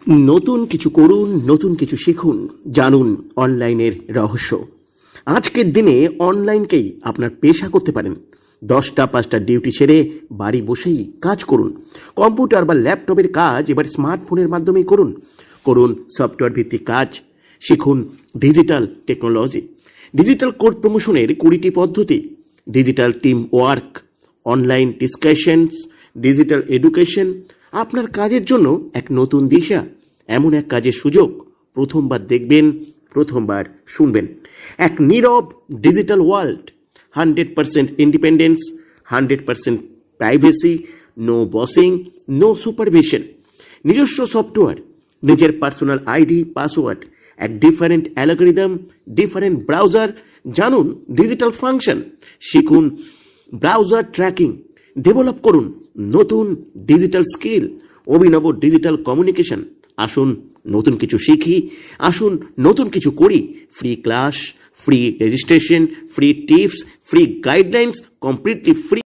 নতুন কিছু করুন, নতুন কিছু শিখুন, জানুন অনলাইনের রহস্য। আজকের দিনে অনলাইনকেই আপনার পেশা করতে পারেন। 10টা-5টা ডিউটি সেরে বাড়ি বসেই কাজ করুন। কম্পিউটার বা ল্যাপটপের কাজ এবার স্মার্টফোনের মাধ্যমেই করুন। করুন সফটওয়্যার ভিত্তিক কাজ, শিখুন ডিজিটাল টেকনোলজি, ডিজিটাল কোড প্রমোশনের 20টি পদ্ধতি, digital team work, online discussions, digital education আপনার কাজের জন্য এক নতুন দিশা। এমন এক কাজের সুযোগ প্রথমবার দেখবেন, প্রথমবার শুনবেন। এক নীরব digital world, 100% independence, 100% privacy, no bossing, no supervision, নিজস্ব সফটওয়্যার, নিজের পার্সোনাল আইডি পাসওয়ার্ড, এক ডিফারেন্ট অ্যালগরিদম, ডিফারেন্ট ব্রাউজার, জানুন ডিজিটাল ফাংশন, শিখুন ব্রাউজার ট্র্যাকিং, ডেভেলপ করুন নতুন ডিজিটাল স্কিল, অভিনব ডিজিটাল কমিউনিকেশন। আসুন নতুন কিছু শিখি, আসুন নতুন কিছু করি। Free class, free registration, free tips, free guidelines, completely free.